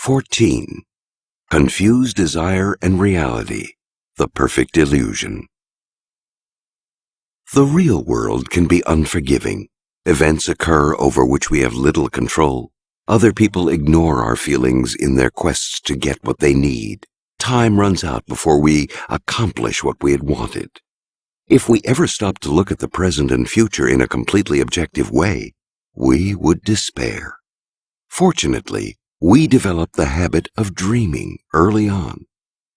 14. Confuse desire and reality, the perfect illusion. The real world can be unforgiving. Events occur over which we have little control. Other people ignore our feelings in their quests to get what they need. Time runs out before we accomplish what we had wanted. If we ever stopped to look at the present and future in a completely objective way, we would despair. Fortunately, we develop the habit of dreaming early on.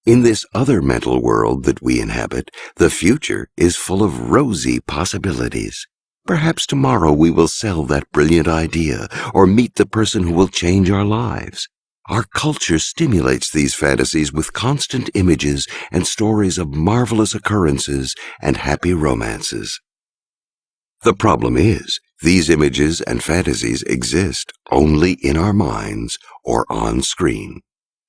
In this other mental world that we inhabit, the future is full of rosy possibilities. Perhaps tomorrow we will sell that brilliant idea or meet the person who will change our lives. Our culture stimulates these fantasies with constant images and stories of marvelous occurrences and happy romances. The problem is, these images and fantasies exist only in our minds or on screen.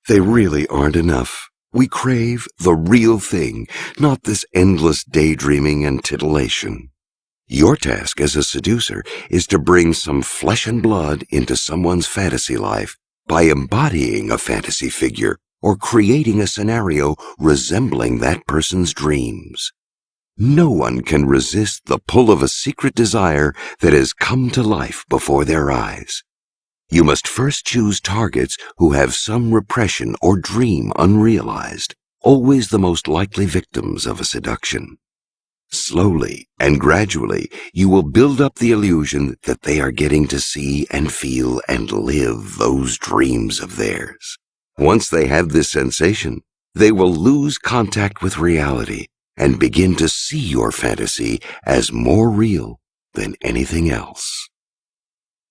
They really aren't enough. We crave the real thing, not this endless daydreaming and titillation. Your task as a seducer is to bring some flesh and blood into someone's fantasy life by embodying a fantasy figure or creating a scenario resembling that person's dreams. No one can resist the pull of a secret desire that has come to life before their eyes. You must first choose targets who have some repression or dream unrealized, always the most likely victims of a seduction. Slowly and gradually, you will build up the illusion that they are getting to see and feel and live those dreams of theirs. Once they have this sensation, they will lose contact with reality and begin to see your fantasy as more real than anything else.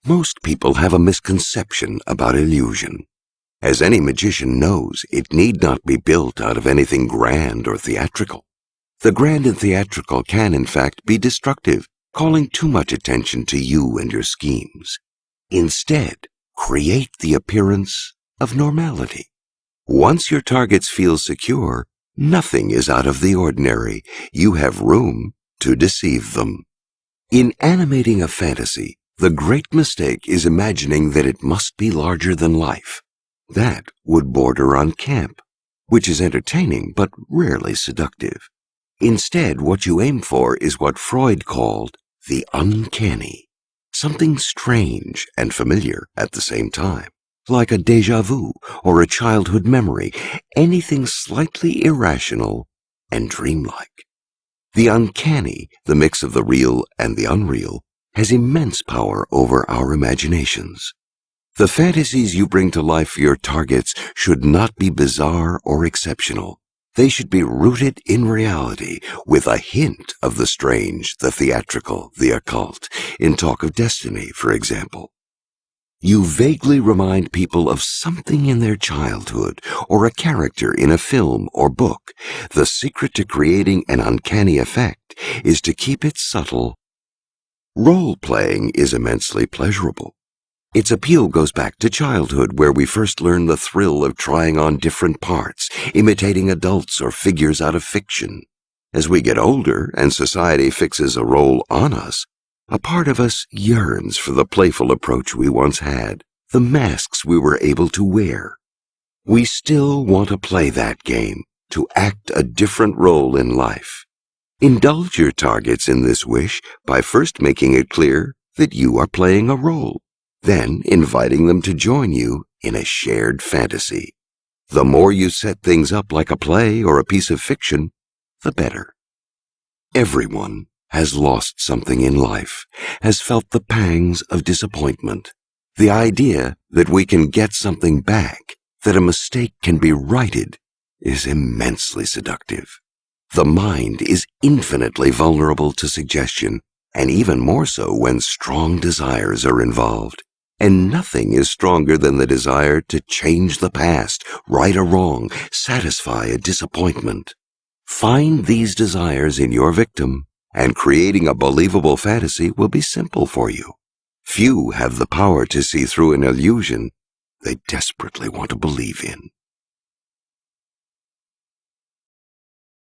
Most people have a misconception about illusion. As any magician knows, it need not be built out of anything grand or theatrical. The grand and theatrical can, in fact, be destructive, calling too much attention to you and your schemes. Instead, create the appearance of normality. Once your targets feel secure, nothing is out of the ordinary. You have room to deceive them. In animating a fantasy, the great mistake is imagining that it must be larger than life. That would border on camp, which is entertaining but rarely seductive. Instead, what you aim for is what Freud called the uncanny, something strange and familiar at the same time, like a déjà vu or a childhood memory, anything slightly irrational and dreamlike. The uncanny, the mix of the real and the unreal, has immense power over our imaginations. The fantasies you bring to life for your targets should not be bizarre or exceptional. They should be rooted in reality, with a hint of the strange, the theatrical, the occult, in Talk of Destiny, for example. You vaguely remind people of something in their childhood, or a character in a film or book. The secret to creating an uncanny effect is to keep it subtle. Role-playing is immensely pleasurable. Its appeal goes back to childhood, where we first learn the thrill of trying on different parts, imitating adults or figures out of fiction. As we get older and society fixes a role on us, a part of us yearns for the playful approach we once had, the masks we were able to wear. We still want to play that game, to act a different role in life. Indulge your targets in this wish by first making it clear that you are playing a role, then inviting them to join you in a shared fantasy. The more you set things up like a play or a piece of fiction, the better. Everyone has lost something in life, has felt the pangs of disappointment. The idea that we can get something back, that a mistake can be righted, is immensely seductive. The mind is infinitely vulnerable to suggestion, and even more so when strong desires are involved. And nothing is stronger than the desire to change the past, right or wrong, satisfy a disappointment. Find these desires in your victim, and creating a believable fantasy will be simple for you. Few have the power to see through an illusion they desperately want to believe in.